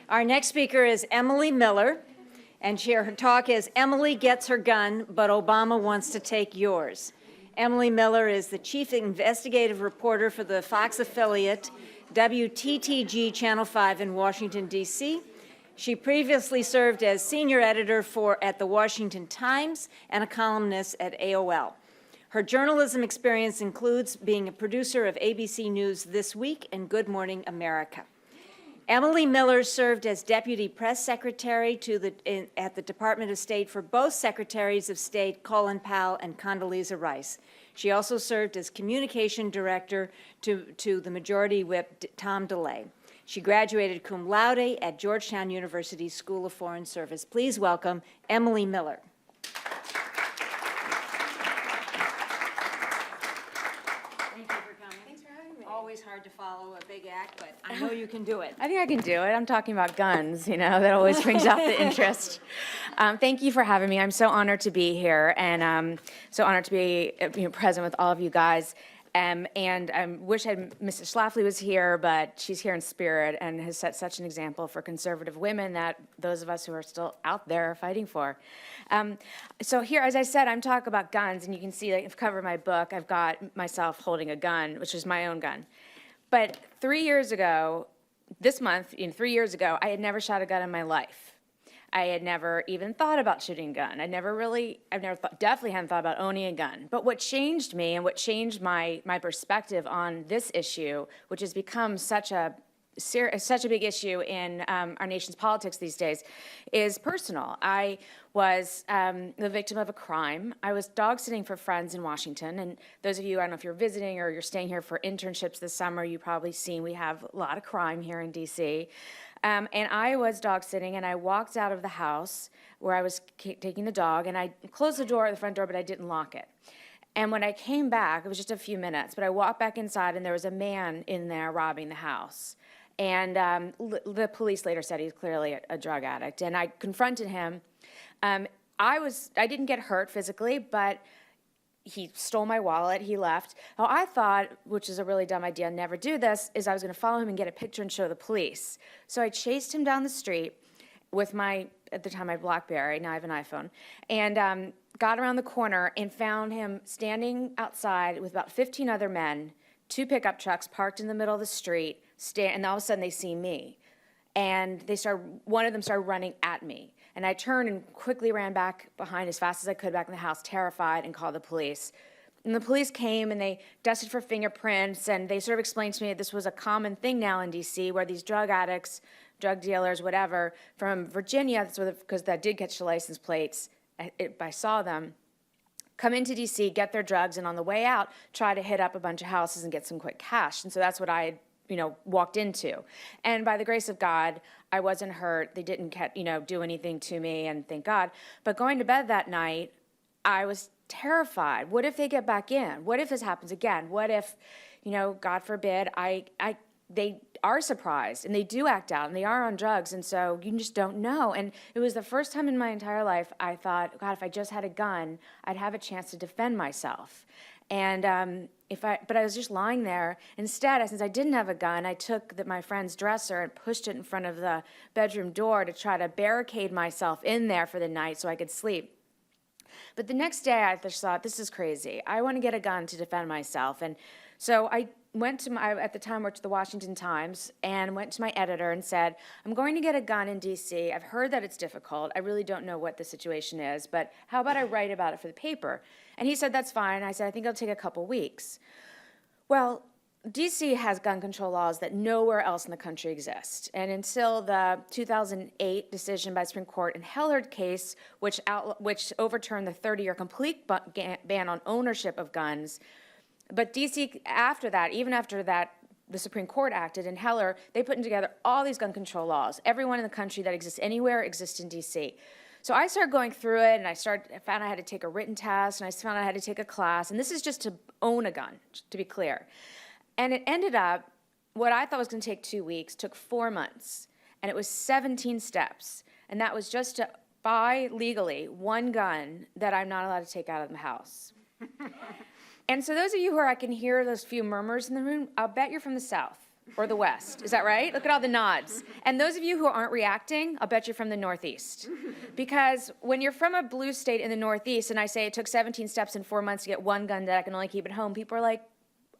Our next speaker is Emily Miller, and her talk is Emily Gets Her Gun, but Obama Wants to Take Yours. Emily Miller is the chief investigative reporter for the Fox affiliate WTTG Channel 5 in Washington, D.C. She previously served as senior editor at the Washington Times and a columnist at AOL. Her journalism experience includes being a producer of ABC News This Week and Good Morning America. Emily Miller served as Deputy Press Secretary at the Department of State for both Secretaries of State Colin Powell and Condoleezza Rice. She also served as Communication Director to the Majority Whip Tom DeLay. She graduated cum laude at Georgetown University School of Foreign Service. Please welcome Emily Miller. Always hard to follow a big act, but I know you can do it. I think I can do it. I'm talking about guns, that always brings out the interest. Thank you for having me. I'm so honored to be here, and so honored to be present with all of you guys. And I wish Mrs. Schlafly was here, but she's here in spirit and has set such an example for conservative women that those of us who are still out there are fighting for. So here, as I said, I'm talking about guns, and you can see the cover of my book, I've got myself holding a gun, which is my own gun. But 3 years ago, this month, 3 years ago, I had never shot a gun in my life. I had never even thought about shooting a gun. Definitely hadn't thought about owning a gun. But what changed me and what changed my perspective on this issue, which has become such a big issue in our nation's politics these days, is personal. I was the victim of a crime. I was dog sitting for friends in Washington, and those of you, I don't know if you're visiting or you're staying here for internships this summer, you've probably seen we have a lot of crime here in D.C., and I was dog sitting, and I walked out of the house where I was taking the dog, and I closed the front door, but I didn't lock it. And when I came back, it was just a few minutes, but I walked back inside, and there was a man in there robbing the house. And the police later said he's clearly a drug addict, and I confronted him. I didn't get hurt physically, but he stole my wallet, he left. Now I thought, which is a really dumb idea, never do this, is I was gonna follow him and get a picture and show the police. So I chased him down the street with at the time, my BlackBerry, now I have an iPhone, and got around the corner and found him standing outside with about 15 other men, 2 pickup trucks parked in the middle of the street, and all of a sudden they see me. And one of them started running at me. And I turned and quickly ran back behind as fast as I could back in the house, terrified, and called the police. And the police came and they dusted for fingerprints, and they sort of explained to me that this was a common thing now in DC, where these drug addicts, drug dealers, whatever, from Virginia, because that did catch the license plates, I saw them, come into DC, get their drugs, and on the way out, try to hit up a bunch of houses and get some quick cash. And so that's what I had walked into. And by the grace of God, I wasn't hurt. They didn't do anything to me, and thank God. But going to bed that night, I was terrified. What if they get back in? What if this happens again? What if, God forbid, they are surprised, and they do act out, and they are on drugs, and so you just don't know. And it was the first time in my entire life I thought, God, if I just had a gun, I'd have a chance to defend myself. And but I was just lying there. Instead, since I didn't have a gun, I took my friend's dresser and pushed it in front of the bedroom door to try to barricade myself in there for the night so I could sleep. But the next day, I just thought, this is crazy. I want to get a gun to defend myself. And so I went to at the time, worked at the Washington Times, and went to my editor and said, I'm going to get a gun in D.C. I've heard that it's difficult. I really don't know what the situation is, but how about I write about it for the paper? And he said, that's fine. I said, I think it'll take a couple weeks. Well, D.C. has gun control laws that nowhere else in the country exist. And until the 2008 decision by the Supreme Court in Hellard case, which overturned the 30-year complete ban on ownership of guns, but D.C., even after that, the Supreme Court acted in Heller, they put together all these gun control laws. Everyone in the country that exists anywhere exists in D.C. So I started going through it, and I found I had to take a written test, and I found I had to take a class, and this is just to own a gun, to be clear. And it ended up, what I thought was going to take 2 weeks, took 4 months, and it was 17 steps, and that was just to buy legally one gun that I'm not allowed to take out of the house. And so those of you who I can hear those few murmurs in the room, I'll bet you're from the South. or the West. Is that right? Look at all the nods. And those of you who aren't reacting, I'll bet you're from the Northeast. Because when you're from a blue state in the Northeast, and I say it took 17 steps in 4 months to get one gun that I can only keep at home, people are like,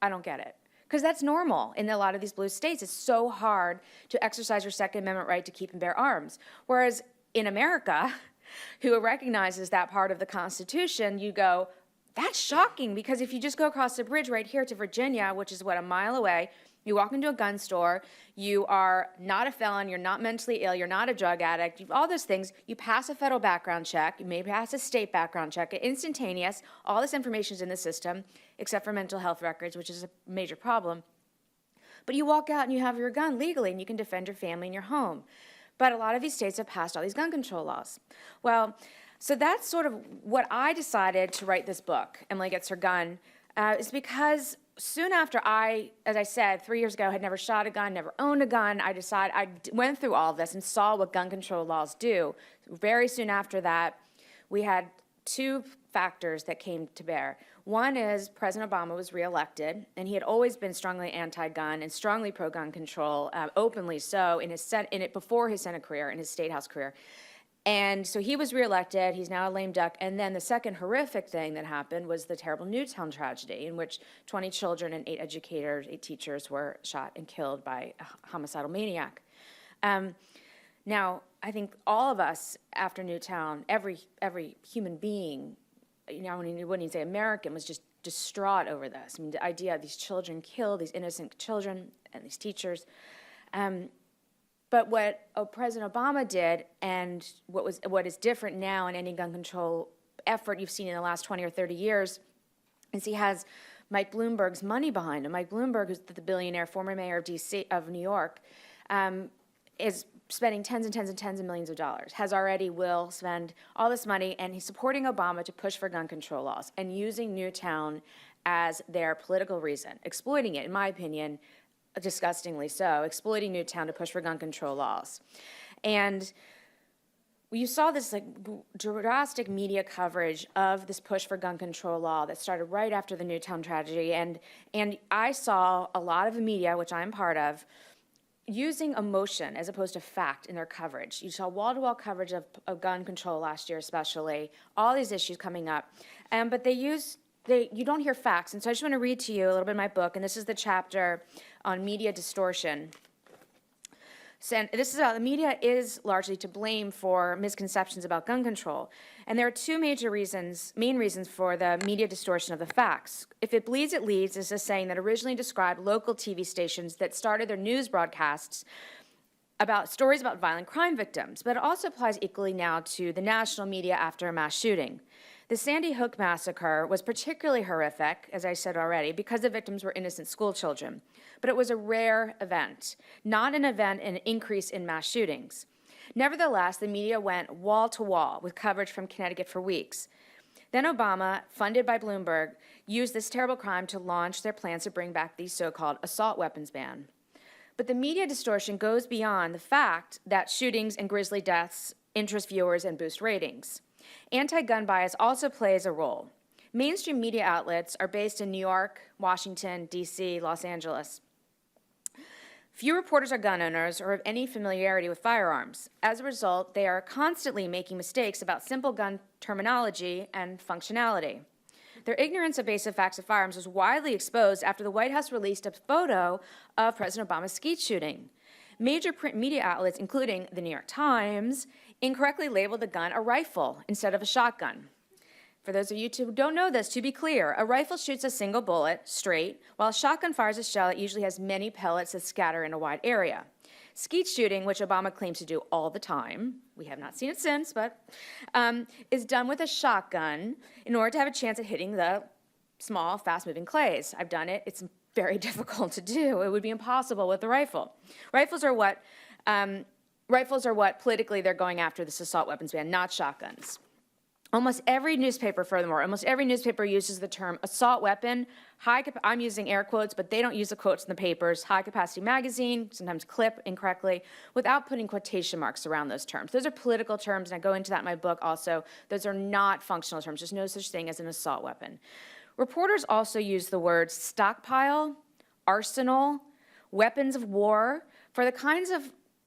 I don't get it. Because that's normal in a lot of these blue states. It's so hard to exercise your Second Amendment right to keep and bear arms. Whereas in America, who recognizes that part of the Constitution, you go, that's shocking, because if you just go across the bridge right here to Virginia, which is, what, a mile away, you walk into a gun store, you are not a felon, you're not mentally ill, you're not a drug addict, all those things, you pass a federal background check, you may pass a state background check, instantaneous, all this information is in the system, except for mental health records, which is a major problem. But you walk out and you have your gun legally, and you can defend your family and your home. But a lot of these states have passed all these gun control laws. Well, so that's sort of what I decided to write this book, Emily Gets Her Gun, is because soon after as I said, 3 years ago, had never shot a gun, never owned a gun. I went through all of this and saw what gun control laws do. Very soon after that, we had two factors that came to bear. One is President Obama was reelected, and he had always been strongly anti-gun and strongly pro-gun control, openly so before his Senate career, in his State House career. And so he was reelected. He's now a lame duck. And then the second horrific thing that happened was the terrible Newtown tragedy, in which 20 children and 8 teachers were shot and killed by a homicidal maniac. Now, I think all of us after Newtown, every human being, I wouldn't even say American, was just distraught over this. I mean, the idea of these children killed, these innocent children and these teachers. But what President Obama did, and what is different now in any gun control effort you've seen in the last 20 or 30 years, is he has Mike Bloomberg's money behind him. Mike Bloomberg, who's the billionaire former mayor of New York, is spending tens and tens and tens of millions of dollars, will spend all this money, and he's supporting Obama to push for gun control laws and using Newtown as their political reason, exploiting it, in my opinion, disgustingly so, exploiting Newtown to push for gun control laws. And you saw this drastic media coverage of this push for gun control law that started right after the Newtown tragedy. And I saw a lot of the media, which I'm part of, using emotion as opposed to fact in their coverage. You saw wall-to-wall coverage of gun control last year especially, all these issues coming up. But you don't hear facts. And so I just want to read to you a little bit of my book, and this is the chapter on media distortion. So this is the media is largely to blame for misconceptions about gun control. And there are two main reasons for the media distortion of the facts. If it bleeds, it leads is a saying that originally described local TV stations that started their news broadcasts about stories about violent crime victims, but it also applies equally now to the national media after a mass shooting. The Sandy Hook massacre was particularly horrific, as I said already, because the victims were innocent school children. But it was a rare event, not an increase in mass shootings. Nevertheless, the media went wall to wall with coverage from Connecticut for weeks. Then Obama, funded by Bloomberg, used this terrible crime to launch their plans to bring back the so-called assault weapons ban. But the media distortion goes beyond the fact that shootings and grisly deaths interest viewers and boost ratings. Anti-gun bias also plays a role. Mainstream media outlets are based in New York, Washington, D.C., Los Angeles. Few reporters are gun owners or have any familiarity with firearms. As a result, they are constantly making mistakes about simple gun terminology and functionality. Their ignorance of basic facts of firearms was widely exposed after the White House released a photo of President Obama's skeet shooting. Major print media outlets, including the New York Times, incorrectly labeled the gun a rifle instead of a shotgun. For those of you who don't know this, to be clear, a rifle shoots a single bullet straight, while a shotgun fires a shell that usually has many pellets that scatter in a wide area. Skeet shooting, which Obama claims to do all the time, we have not seen it since, but is done with a shotgun in order to have a chance at hitting the small, fast-moving clays. I've done it. It's very difficult to do. It would be impossible with a rifle. Rifles are what politically they're going after this assault weapons ban, not shotguns. Almost every newspaper, furthermore, uses the term assault weapon, I'm using air quotes, but they don't use the quotes in the papers, high-capacity magazine, sometimes clip incorrectly, without putting quotation marks around those terms. Those are political terms, and I go into that in my book also. Those are not functional terms. There's no such thing as an assault weapon. Reporters also use the words stockpile, arsenal, weapons of war, for the kinds of